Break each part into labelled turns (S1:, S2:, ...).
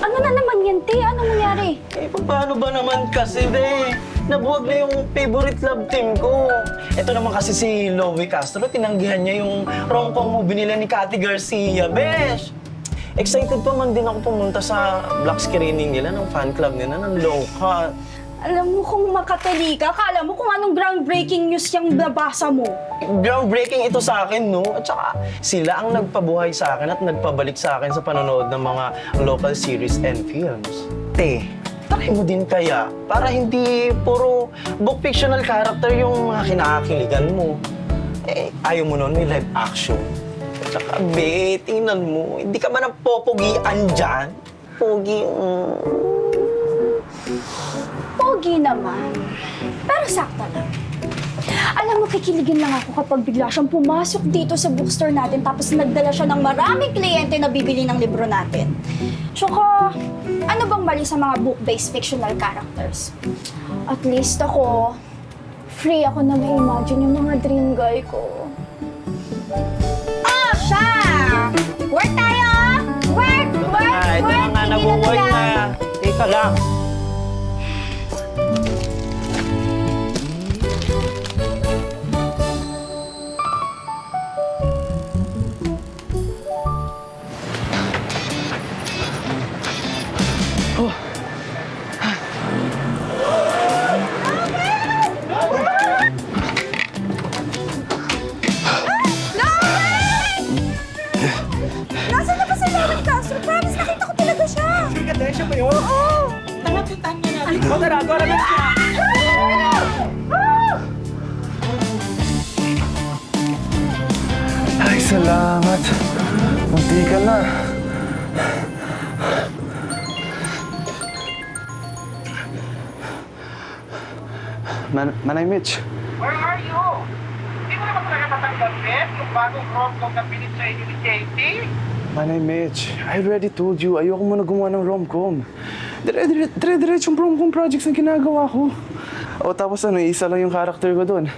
S1: Ano na naman yan, te? Ano nangyari?
S2: Eh, paano ba naman kasi, be? Nabuwag na yung favorite love team ko. Ito naman kasi si Loie Castro, tinanggihan niya yung rom-com movie nila ni Cathy Garcia, besh! Excited pa man din ako pumunta sa black screening nila ng fan club nila ng Loca.
S1: Alam mo kung makatali ka, kala mo kung anong groundbreaking news yung nabasa mo.
S2: Groundbreaking ito sa akin, no? At saka sila ang nagpabuhay sa akin at nagpabalik sa akin sa panonood ng mga local series and films. Te, try mo din kaya para hindi puro book fictional character yung mga kinakakiligan mo. Eh, ayaw mo nun, may live action. At saka, be, tingnan mo, hindi ka ba nang popogian dyan? Pogi,
S1: Pogi naman. Pero sakto lang. Alam mo, kikiligin lang ako kapag bigla siyang pumasok dito sa bookstore natin tapos nagdala siya ng maraming kliyente na bibili ng libro natin. Tsaka, ano bang mali sa mga book-based fictional characters? At least ako, free ako na may imagine yung mga dream guy ko. Oh, siya! Work tayo! Work! Work!
S2: ito
S1: Work!
S2: nga, nabubuhay na. Teka lang.
S1: Nasaan na ba si Loie Castro? Promise, nakita ko talaga siya.
S3: Siya ba yun?
S1: Oo!
S3: Puntahan niya natin. Ikaw tara, tara na.
S4: Ay, salamat. Munti ka na. Manay Mitch.
S3: Where are you? Hindi mo naman talaga tatanggapin yung bagong rom-com na pilit sa inyo ni Katie?
S4: Manay Mitch, I already told you, ayoko muna gumawa ng rom-com. Dire-diretsong rom-com projects na ginagawa ko. O tapos ano, isa lang yung character ko doon.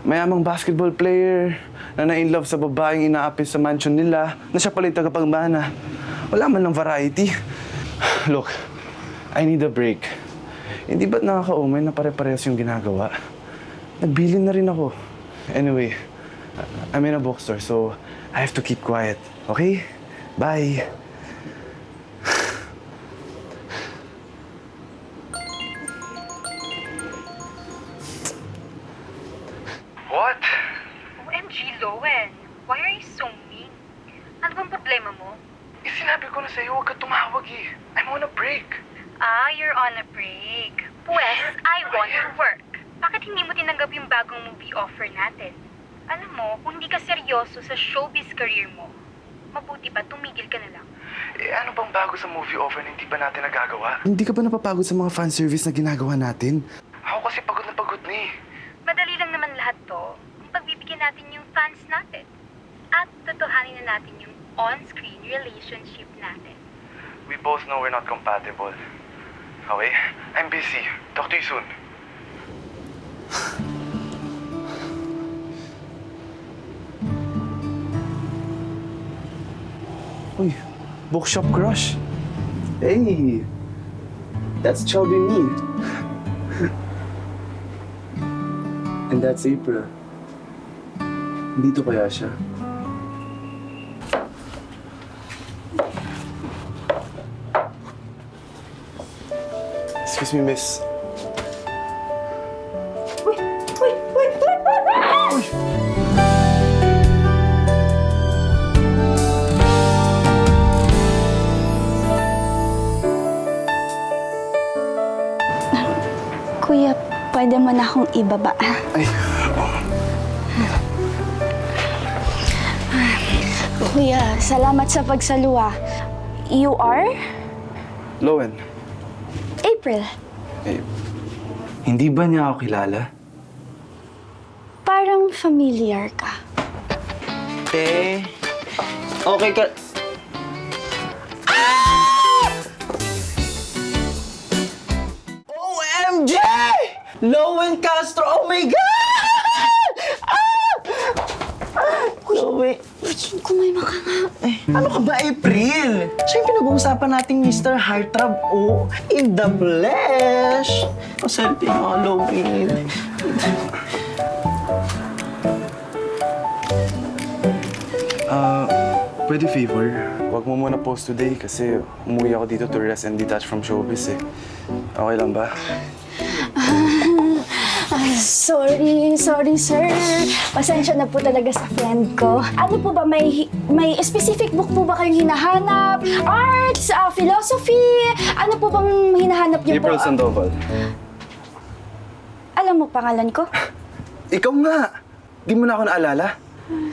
S4: Mayamang basketball player na na-inlove sa babaeng inaapis sa mansion nila na siya pala yung tagapagmana. Wala man lang variety. Look, I need a break. Hindi ba't nakaka-umay na pare-parehas yung ginagawa? Nagbilin na rin ako. Anyway, I'm in a bookstore, so I have to keep quiet. Okay? Bye.
S3: What?
S5: OMG, Lowen. Why are you so mean? Ano bang problema mo?
S3: Eh, sinabi ko na sa'yo, huwag ka tumawag eh. I'm on a break.
S5: Ah, you're on a break. Pues, I want to work. Bakit hindi mo tinanggap yung bagong movie offer natin? Alam mo, kung hindi ka seryoso sa showbiz career mo, mabuti pa tumigil ka na lang.
S4: Eh, ano bang bago sa movie offer na hindi pa natin nagagawa? Hindi ka ba napapagod sa mga fan service na ginagawa natin?
S3: Ako kasi pagod na eh.
S5: Madali lang naman lahat to. Kung pagbibigyan natin yung fans natin. At totohanin na natin yung on-screen relationship natin.
S4: We both know we're not compatible. Okay? I'm busy. Talk to you soon. Uy, bookshop crush. Hey, that's chubby me. And that's April. Dito kaya siya? Excuse me, miss.
S1: Uy! Uy! Uy! Uy! Kuya, pwede mo na akong ibaba.
S4: Ay,
S1: Kuya, salamat sa pagsaluwa. You are?
S4: Lowen.
S1: April.
S4: Eh, hindi ba niya ako kilala?
S1: Parang familiar ka.
S2: Okay ka... OMG! Lowen Castro! Oh my God! Lowen...
S1: Kumain ka nga.
S2: Ano ka ba, April? Siya yung pinag-uusapan nating Mr. Heartthrob, in the flesh. Maserte yung mga lowin.
S4: Pwede favor? Huwag mo muna post today kasi umuwi ako dito to rest and detach from showbiz eh. Okay lang ba?
S1: Sorry, sir. Pasensya na po talaga sa friend ko. Ano po ba, may specific book po ba kayong hinahanap? Arts, philosophy? Ano po bang hinahanap niyo po?
S4: April Sandoval.
S1: Alam mo pangalan ko?
S4: Ikaw nga! Di mo na ako naalala?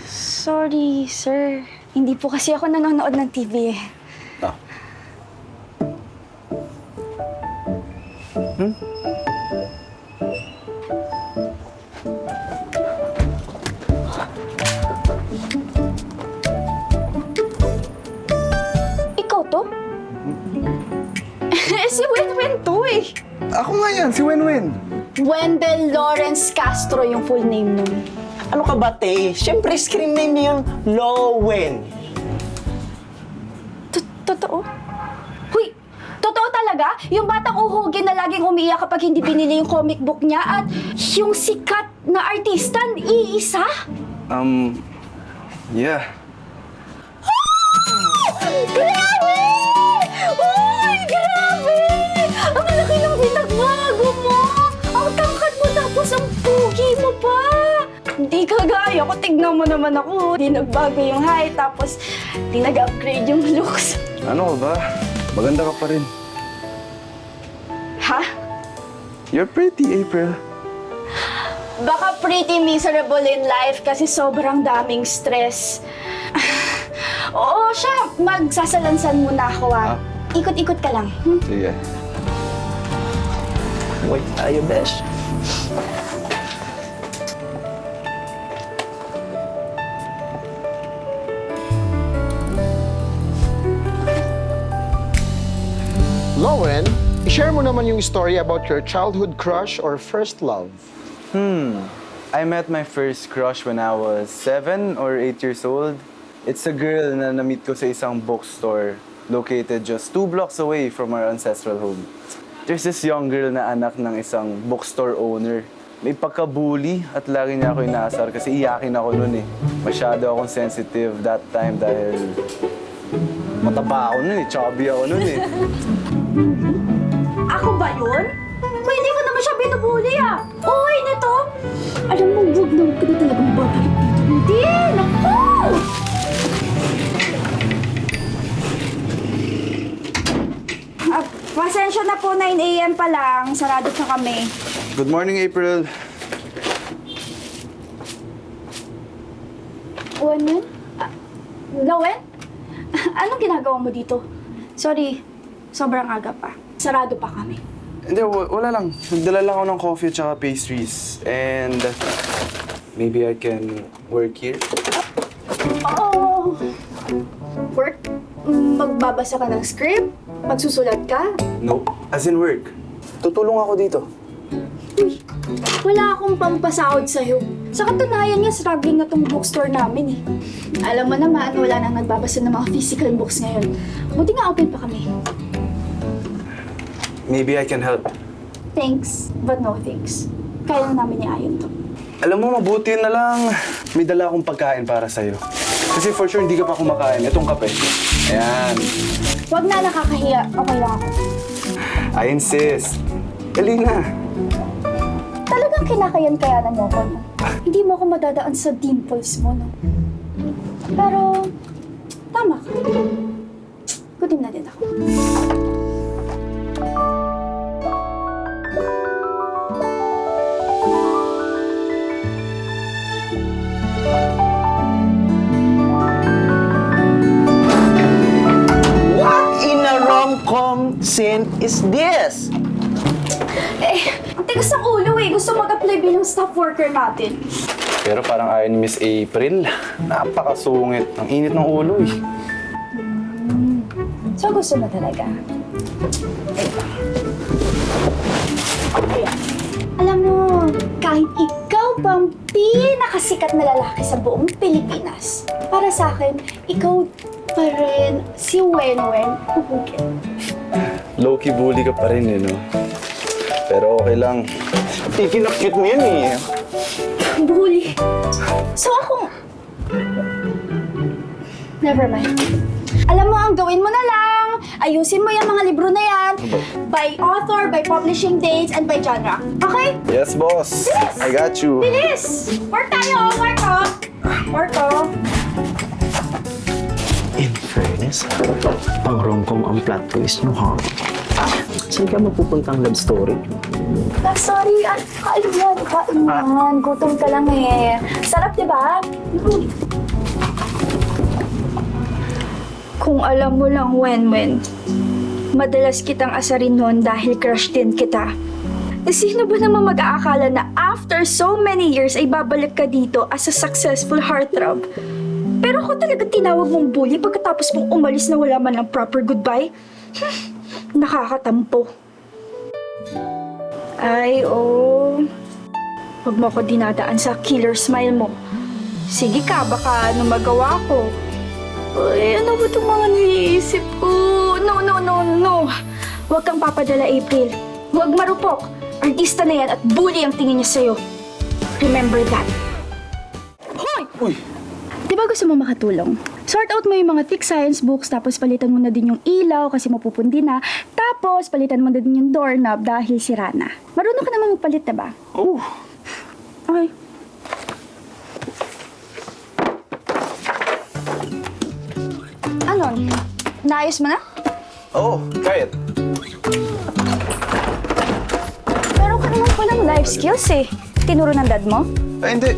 S1: Sorry, sir. Hindi po kasi ako nanonood ng TV.
S4: Ah.
S1: Ikaw to? Si Wenwen to eh.
S4: Ako nga yan, si Wenwen.
S1: Wendell Lawrence Castro yung full name nun.
S2: Ano ka ba, te? Siyempre, screen name niya yung Lowen.
S1: Totoo? Huy! Totoo talaga? Yung batang uhugin na laging umiiyak kapag hindi binili yung comic book niya at yung sikat na artista, iisa?
S4: Yeah.
S1: Grabe! Uy, grabe! Ang laki ng pinagbago mo! Ang tangkad mo tapos ang pugi mo pa! Hindi kagaya ko, tignan mo naman ako. Di nagbago yung height, tapos di nag-upgrade yung looks.
S4: Ano ka ba? Maganda ka pa rin.
S1: Ha?
S4: You're pretty, April.
S1: Baka pretty miserable in life kasi sobrang daming stress. Oo siya, magsasalansan muna ako Ikot-ikot ka lang.
S4: Sige.
S2: Wait tayo, besh.
S6: Lowen, i-share mo naman yung story about your childhood crush or first love.
S4: I met my first crush when I was 7 or 8 years old. It's a girl na na-meet ko sa isang bookstore located just 2 blocks away from our ancestral home. There's this young girl na anak ng isang bookstore owner. May pagka-bully at lagi niya ako inaasar kasi iyakin ako nun eh. Masyado akong sensitive that time dahil mataba ako nun eh, chubby ako nun eh.
S1: Ako ba yun? Hindi ko naman siya binubuli Uy, nito! Alam mo, huwag na huwag ka na talagang babalik dito. Hindi! Naku! Pasensya na po, 9 a.m. pa lang. Sarado na kami.
S4: Good morning, April.
S1: Lowen? Lowen? Anong ginagawa mo dito? Sorry, sobrang aga pa. Sarado pa kami.
S4: Hindi, wala lang. Nagdala lang ako ng coffee at saka pastries. And maybe I can work here?
S1: Oo. Work? Magbabasa ka ng script? Magsusulat ka?
S4: No. As in work. Tutulong ako dito.
S1: Uy, wala akong pampasahod sa'yo. Sa katunayan nga, struggling na tong bookstore namin eh. Alam mo naman, wala nang nagbabasa ng mga physical books ngayon. Buti nga open pa kami.
S4: Maybe I can help.
S1: Thanks, but no thanks. Kaya na namin ni Ayon to.
S4: Alam mo, mabuti na lang. May dala akong pagkain para sa'yo. Kasi for sure, hindi ka pa kumakain. Itong kape. Ayan.
S1: Huwag na, nakakahiya. Okay lang ako.
S4: I insist. Dali na.
S1: Talagang kinakayan-kayanan mo ako, no? Hindi mo ako madadaan sa dimples mo, no? Pero, tama ka. Gutom na din ako.
S2: What in a rom-com scene is this?
S1: Ang tigas ng ulo eh. Gusto mag-apply bilang staff worker natin.
S4: Pero parang ayaw ni Miss April. Napakasungit. Ang init ng ulo eh.
S1: So, gusto mo talaga? Ayan. Alam mo, kahit ikaw pa ang pinakasikat na lalaki sa buong Pilipinas, para sa akin, ikaw pa rin si Wenwen Pupugin.
S4: Low-key bully ka pa rin eh, no? Pero okay lang. Ikinakit mo yan eh.
S1: Bully. So ako... Never mind. Alam mo, ang gawin mo na lang, ayusin mo yung mga libro na yan by author, by publishing dates, and by genre. Okay?
S4: Yes, boss.
S1: Bilis!
S4: I got you.
S1: Bilis! Work tayo! Work ko! Work ko!
S2: In fairness, pang rom-com ang plot twist mo, ha? Saan ka mapupuntang love story?
S1: Sorry, kain yan, kain yan. Gutom ka lang eh. Sarap, di ba? Kung alam mo lang, Wenwen, madalas kitang asarin noon dahil crush din kita. Sino ba naman mag-aakala na after so many years ay babalik ka dito as a successful heartthrob? Pero ako talaga tinawag mong bully pagkatapos mong umalis na wala man ng proper goodbye? Nakakatampo. Ay, oh. Huwag mo ako dinadaan sa killer smile mo. Sige ka, baka ano magawa ko. Ay, ano ba itong mga naiisip ko? No. Huwag kang papadala, April. Huwag marupok. Artista na yan at bully ang tingin niya sa'yo. Remember that. Hoy!
S4: Uy!
S1: Di ba gusto mo makatulong? Sort out mo yung mga thick science books, tapos palitan mo na din yung ilaw kasi mapupundi na. Tapos palitan mo na din yung doorknob dahil sira na. Marunong ka naman magpalit, diba?
S4: Oh!
S1: Okay. Ano? Naayos mo na?
S4: Oh, try it.
S1: Meron ka naman palang life skills eh. Tinuro ng dad mo?
S4: Ay, hindi.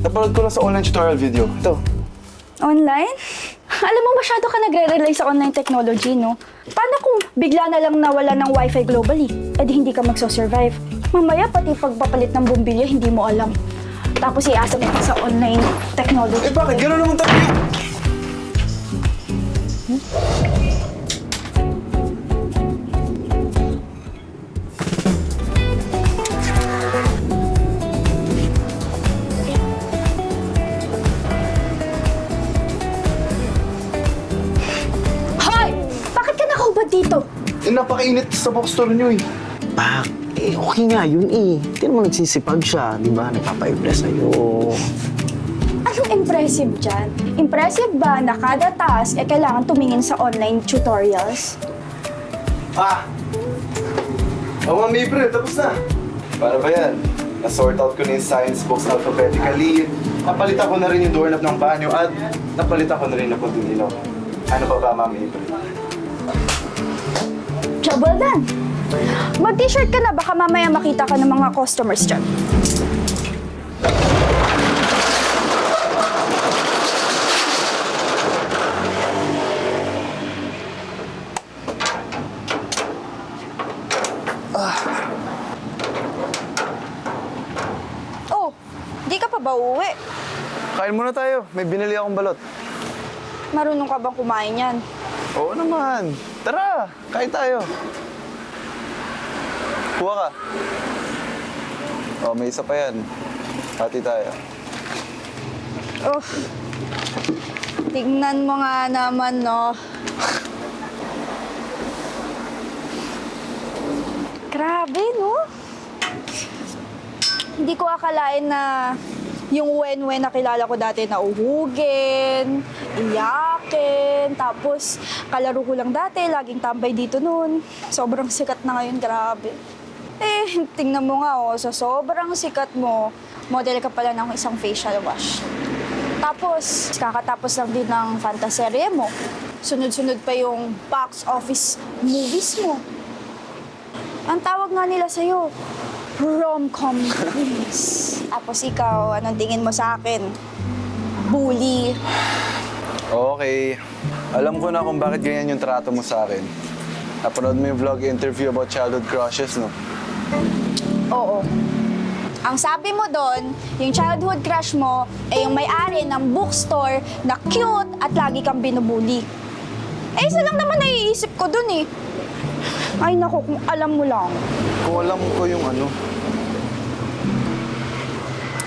S4: Napanood ko lang sa online tutorial video. Ito.
S1: Online? Alam mo, masyado ka nagre-rely sa online technology, no? Paano kung bigla na lang nawala ng wifi globally? Eh di hindi ka magso-survive. Mamaya pati pagpapalit ng bumbilya, hindi mo alam. Tapos iasa mo pa sa online technology.
S4: Eh, bakit? Gano'n naman tayo.
S1: Hoy! Bakit ka nakahubad dito?
S4: Eh, napakainit sa bookstore niyo eh.
S2: Pak, okay nga yun eh. Hindi naman nagsisipag siya, di ba? Nagpapa-impress sa'yo.
S1: Anong impressive dyan? Impressive ba na kada task kailangan tumingin sa online tutorials?
S4: Oo, Ma'am April, tapos na. Para ba yan? Na-sort out ko na yung science books alphabetically. Napalitan ko na rin yung doorknob ng banyo at napalitan ko na rin na puting ilaw. Ano pa ba, Ma'am April?
S1: Job well done! Mag-t-shirt ka na, baka mamaya makita ka ng mga customers dyan. Oh, di ka pa ba uuwi?
S4: Kain muna tayo. May binili akong balot.
S1: Marunong ka bang kumain yan?
S4: Oo naman. Tara, kain tayo. Kuha ka. Oh, may isa pa yan. Hati tayo.
S1: Oh, tignan mo nga naman, no? Grabe, no? Hindi ko akalain na yung Wenwen na kilala ko dati na uhugin, iyakin, tapos kalaro ko lang dati, laging tambay dito noon. Sobrang sikat na ngayon, grabe. Eh, tingnan mo nga, oh, sa sobrang sikat mo, model ka pala ng isang facial wash. Tapos, kakatapos lang din ng fantaserye mo. Sunod-sunod pa yung box office movies mo. Ang tawag nga nila sa'yo, rom-com movies. Tapos ikaw, anong tingin mo sa akin? Bully.
S4: Okay. Alam ko na kung bakit ganyan yung trato mo sa akin. Napanood mo yung vlog interview about childhood crushes, no?
S1: Oo. Ang sabi mo doon, yung childhood crush mo ay yung may-ari ng bookstore na cute at lagi kang binubuli. Eh, isa lang naman naiisip ko doon eh. Ay naku, kung alam mo lang.
S4: Kung alam ko yung ano.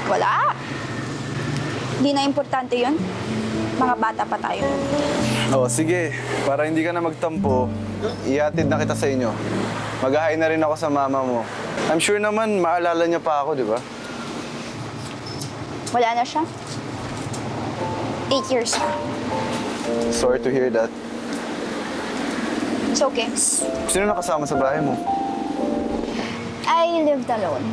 S1: Wala. Hindi na importante yun. Mga bata pa tayo.
S4: Oh, sige. Para hindi ka na magtampo, ihatid na kita sa inyo. Mag-hi na rin ako sa mama mo. I'm sure naman maalala niya pa ako, di ba?
S1: Wala na siya. 8 years na.
S4: Sorry to hear that.
S1: It's okay.
S4: Sino nakasama sa bahay mo?
S1: I lived alone.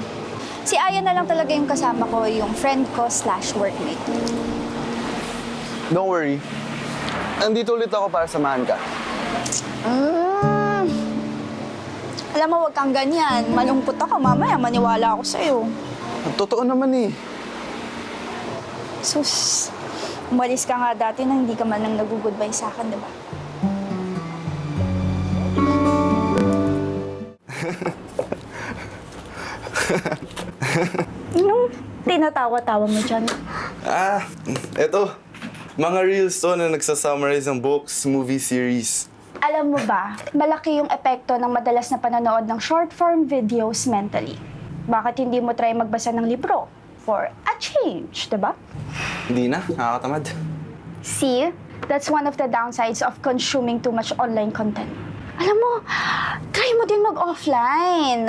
S1: Si Aya na lang talaga yung kasama ko, yung friend ko / workmate.
S4: Don't worry. Nandito ulit ako para samahan ka.
S1: Alam mo, wag kang ganyan. Malungkot ako. Mamaya, maniwala ako sa'yo.
S4: Totoo naman eh.
S1: Sus, umalis ka nga dati na hindi ka man lang nag-goodbye sa akin, di ba? Anong tinatawa-tawa mo dyan?
S4: Eto. Mga reels to na nagsasummarize ng books, movie series.
S1: Alam mo ba, malaki yung epekto ng madalas na panonood ng short-form videos mentally. Bakit hindi mo try magbasa ng libro? For a change, di ba?
S4: Hindi na, nakakatamad.
S1: See, that's one of the downsides of consuming too much online content. Alam mo, try mo din mag-offline.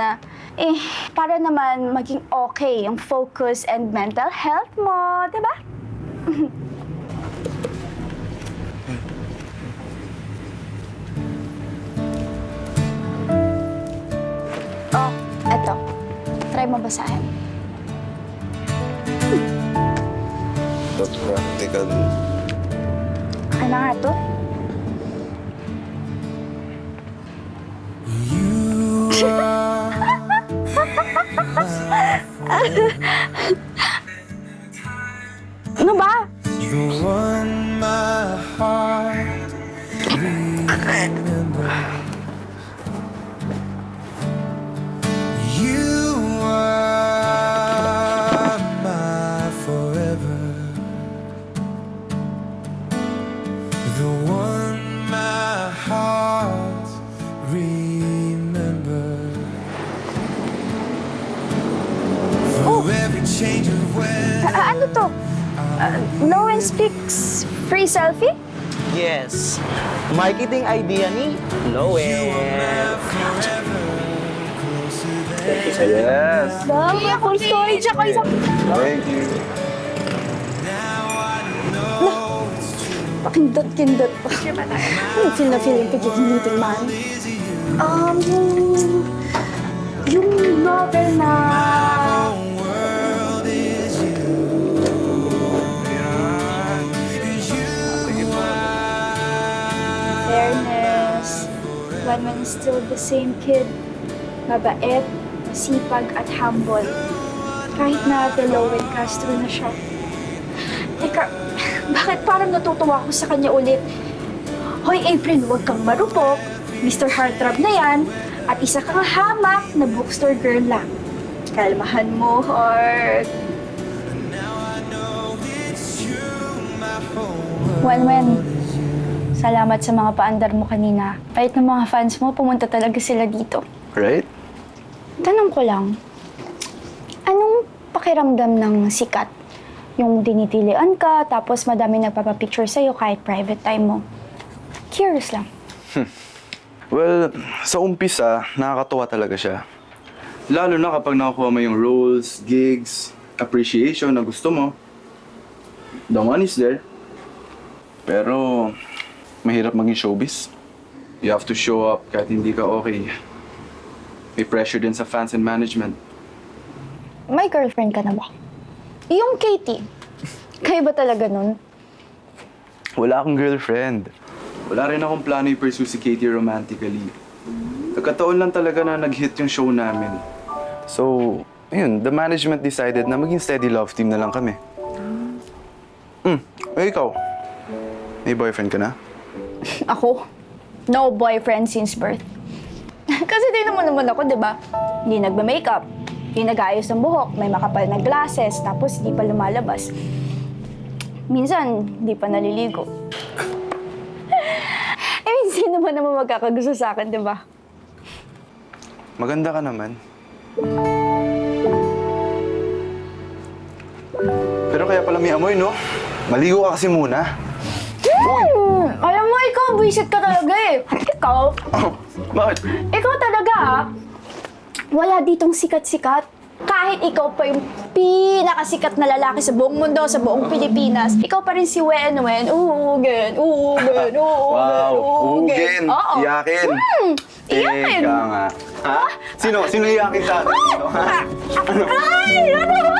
S1: Para naman maging okay yung focus and mental health mo, di ba? Oh, eto. Try mo basahin.
S4: That's practical.
S1: Ano nga to? Ano ba? Ano to? No one speaks free selfie?
S2: Yes. Marketing idea ni Noel.
S4: Yes.
S1: Dami, full story. Tsaka isang...
S4: Thank you.
S1: Pakindot-kindot pa. Ano feel na feel yung pagiging meeting man? Yung novel na... Fairness, one man is still the same kid. Mabait, masipag at humble. Kahit na Delowen Castro na siya. Teka, bakit parang natutuwa ako sa kanya ulit? Hoy April, huwag kang marupok. Mr. Heartthrob na yan. At isa kang hamak na bookstore girl lang. Kalmahan mo, Heart. Wen, salamat sa mga paandar mo kanina. Kahit ng mga fans mo, pumunta talaga sila dito.
S4: Right?
S1: Tanong ko lang, anong pakiramdam ng sikat? Yung dinitilian ka, tapos madami nagpapapicture sa'yo kahit private time mo. Curious lang.
S4: Well, sa umpisa, nakakatuwa talaga siya. Lalo na kapag nakakuha mo yung roles, gigs, appreciation na gusto mo. The money's there. Pero, mahirap maging showbiz. You have to show up kahit hindi ka okay. May pressure din sa fans and management.
S1: May girlfriend ka na ba? Yung Katie. Kayo ba talaga nun?
S4: Wala akong girlfriend. Wala rin akong plano i-pursue si Katie romantically. Nagkataon lang talaga na nag-hit yung show namin. So, ayun, the management decided na maging steady love team na lang kami. Ikaw, may boyfriend ka na?
S1: Ako? No boyfriend since birth. Kasi di naman ako, di ba? Hindi nagba-makeup, hindi nag-ayos ng buhok, may makapal na glasses, tapos hindi pa lumalabas. Minsan, hindi pa naliligo. Sino ba naman magkakagusto sa akin, di ba?
S4: Maganda ka naman. Pero kaya pala may amoy, no? Maligo ka kasi muna.
S1: Alam mo, ikaw, visit ka talaga eh. Ikaw,
S4: Bakit?
S1: ikaw talaga wala ditong sikat-sikat. Kahit ikaw pa yung pinakasikat na lalaki sa buong mundo, sa buong Pilipinas, ikaw pa rin si Wen-Wen. Ugen.
S4: Wow, ugin.
S1: Oo.
S4: Iyakin.
S1: Iyakin.
S4: Teka nga. Ha? Sino iyakin sa akin?
S1: Ay! Ano ba?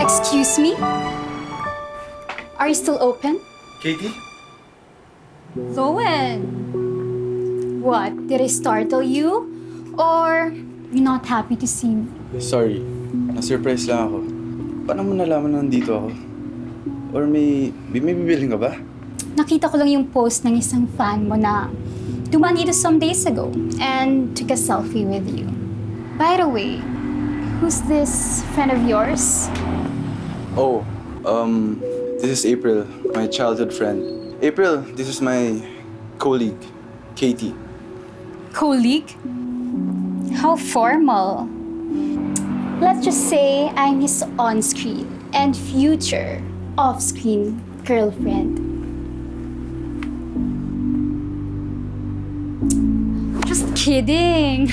S1: Excuse me? Are you still open?
S4: Katie?
S1: Lowen. What? Did I startle you? Or you're not happy to see me?
S4: Sorry. Na-surprise lang ako. Paano mo nalaman na nandito ako? Or may bibilhin ka ba?
S1: Nakita ko lang yung post ng isang fan mo na dumaan dito some days ago and took a selfie with you. By the way, who's this friend of yours?
S4: Oh, this is April, my childhood friend. April, this is my colleague, Katie.
S1: Colleague? How formal. Let's just say I'm his on-screen and future off-screen girlfriend. Just kidding.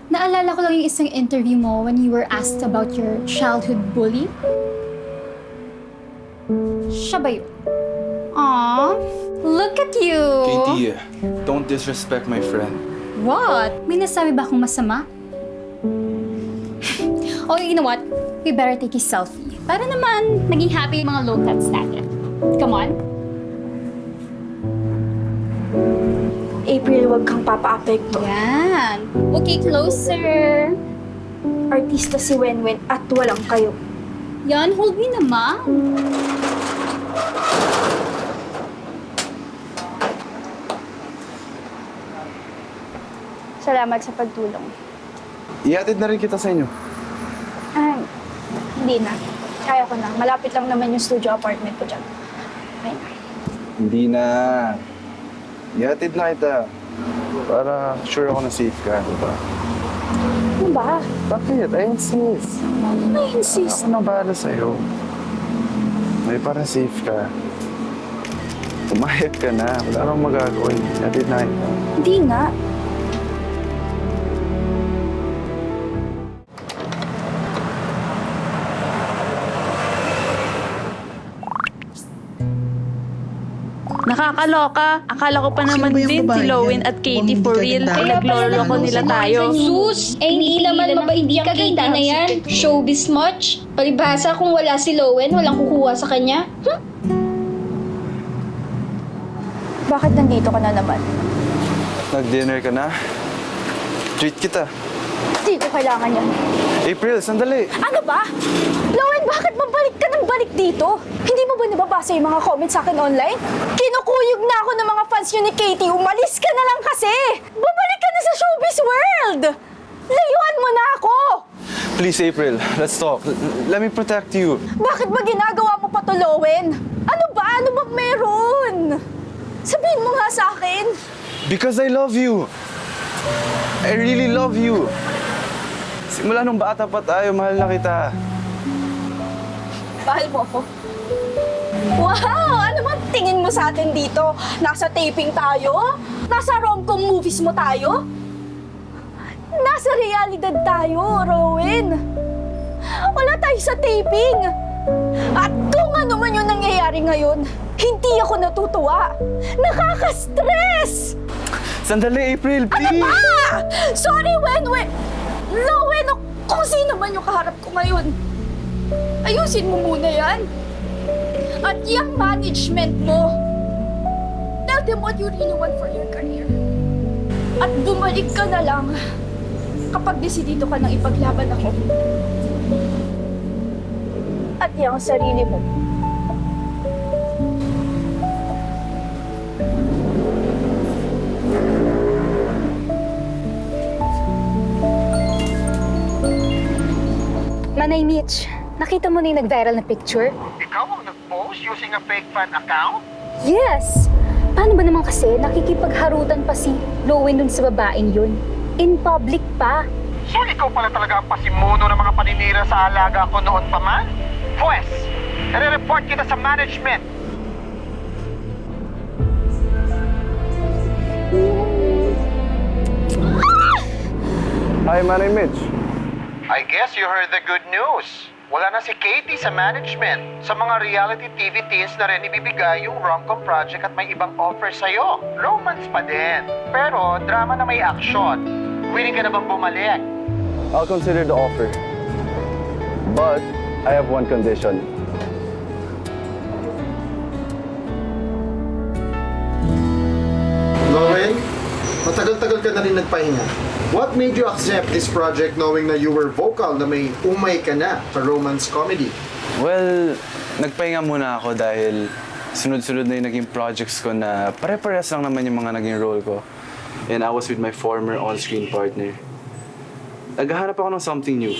S1: Naalala ko lang yung isang interview mo when you were asked about your childhood bully. Siya ba yun? Aww, look at you!
S4: Katie, don't disrespect my friend.
S1: What? May nasabi ba akong masama? Oh, you know what? We better take a selfie. Para naman naging happy yung mga low-cuts natin. Come on. April, wag kang papa-apekto. Yan. Okay, closer. Artista si Wen-Wen at walang kayo. Yan, hold me naman. Salamat sa pagtulong.
S4: Ihatid na rin kita sa inyo.
S1: Ay, hindi na. Kaya ko na. Malapit lang naman yung studio apartment ko dyan. Okay na.
S4: Hindi na. Ihatid na kita. Para sure ako na safe ka, diba?
S1: Ano ba?
S4: Bakit? I insist.
S1: I insist.
S4: Ako nang bahala sa'yo. May para safe ka. Umayag ka na. Wala akong magagawa. Ihatid na kita.
S1: Hindi nga.
S7: Nakakaloka. Akala ko pa naman
S8: ba yung
S7: din si
S8: babae
S7: Lowen
S8: yan?
S7: at Katie
S8: Mukhang
S7: for
S8: hindi
S7: real.
S8: kaganda.
S7: Ay, nagloloko nila tayo.
S9: Sus! Eh, hindi naman mabait yung Katie na yan. Showbiz much? Palibhasa kung wala si Lowen, walang kukuha sa kanya.
S1: Bakit nandito ka na naman?
S4: Nag-dinner ka na? Treat kita.
S1: Hindi ko kailangan yan.
S4: April, sandali.
S1: Ano ba? Lowen, bakit babalik ka ng balik dito? Hindi mo ba nababasa yung mga comments sa akin online? Kinukuyog na ako ng mga fans nyo ni Katie. Umalis ka na lang kasi! Babalik ka na sa showbiz world! Layuan mo na ako!
S4: Please, April, let's talk. Let me protect you.
S1: Bakit ba ginagawa mo pa to, Lowen? Ano ba? Ano bang meron? Sabihin mo nga sa akin.
S4: Because I love you. I really love you. Simula nung bata pa tayo, mahal na kita.
S1: Mahal mo ako. Wow! Ano bang tingin mo sa atin dito? Nasa taping tayo? Nasa rom-com movies mo tayo? Nasa realidad tayo, Rowan. Wala tayo sa taping. At kung ano man yung nangyayari ngayon, hindi ako natutuwa. Nakaka-stress!
S4: Sandali, April, please!
S1: Ah! Sorry, Wen-Wen! Lowen, o kung sino man yung kaharap ko ngayon. Ayusin mo muna yan. At yung management mo, tell them what you really want for your career. At bumalik ka na lang kapag desidido ka nang ipaglaban ako. At yung sarili mo. Manay Mitch, nakita mo na yung nag-viral na picture?
S3: Ikaw ang nag-post using a fake fan account?
S1: Yes! Paano ba naman kasi nakikipagharutan pa si Lowen dun sa babaeng yun? In public pa.
S3: So ikaw pala talaga ang pasimuno ng mga paninira sa alaga ko noon pa man? Pwes, nare-report kita sa management.
S4: Hi, Manay Mitch.
S3: I guess you heard the good news. Wala na si Katie sa management. Sa mga reality TV teens na rin ibibigay yung rom-com project at may ibang offer sa'yo. Romance pa din. Pero drama na may action. Willing ka na bang bumalik?
S4: I'll consider the offer. But I have one condition.
S6: Lowen, matagal-tagal ka na rin nagpahinga. What made you accept this project knowing na you were vocal na may umay ka na sa romance comedy?
S4: Well, nagpahinga muna ako dahil sunod-sunod na yung naging projects ko na pare-parehas lang naman yung mga naging role ko. And I was with my former on-screen partner. Naghahanap ako ng something new.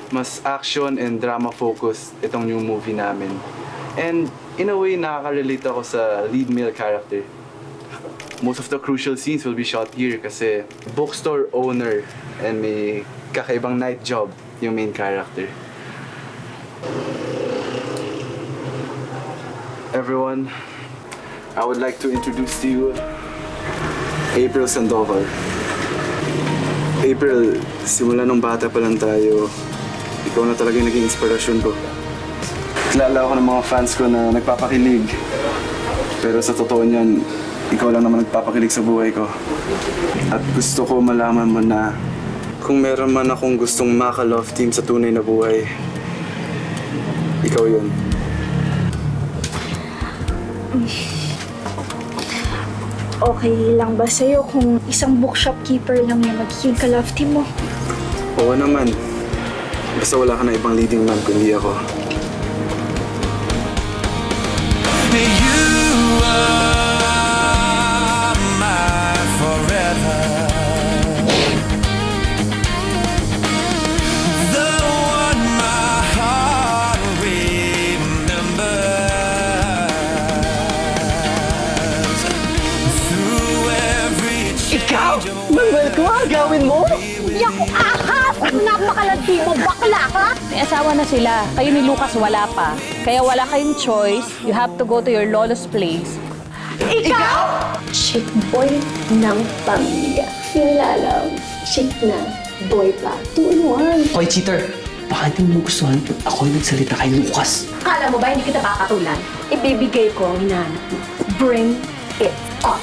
S4: Mas action and drama-focused itong new movie namin. And in a way, nakaka-relate ako sa lead male character. Most of the crucial scenes will be shot here kasi bookstore owner and may kakaibang night job yung main character. Everyone, I would like to introduce to you April Sandoval. April, simula nung bata pa lang tayo, ikaw na talaga yung naging inspirasyon ko. Kilala ako ng mga fans ko na nagpapakilig. Pero sa totoo niyan, ikaw lang naman nagpapakilig sa buhay ko. At gusto ko malaman mo na kung meron man akong gustong maka-love team sa tunay na buhay, ikaw yun.
S1: Okay lang ba sa'yo kung isang bookshop keeper lang yung magiging ka-love team mo?
S4: Oo naman. Basta wala ka na ibang leading man kundi ako.
S2: Manuel, kung agawin mo?
S1: Hindi ako ahas! Napakalandi mo, bakla ka!
S7: May asawa na sila. Kayo ni Lucas wala pa. Kaya wala kayong choice. You have to go to your lolo's place.
S8: Chick boy ng pamilya. Nilalang, chick na boy pa. 2-in-1.
S10: Hoy, cheater! Baka hindi mo gustuhan pag ako yung nagsalita kay Lucas.
S8: Akala mo ba hindi kita papatulan? Ibibigay ko ang hinahanap mo. Bring it on.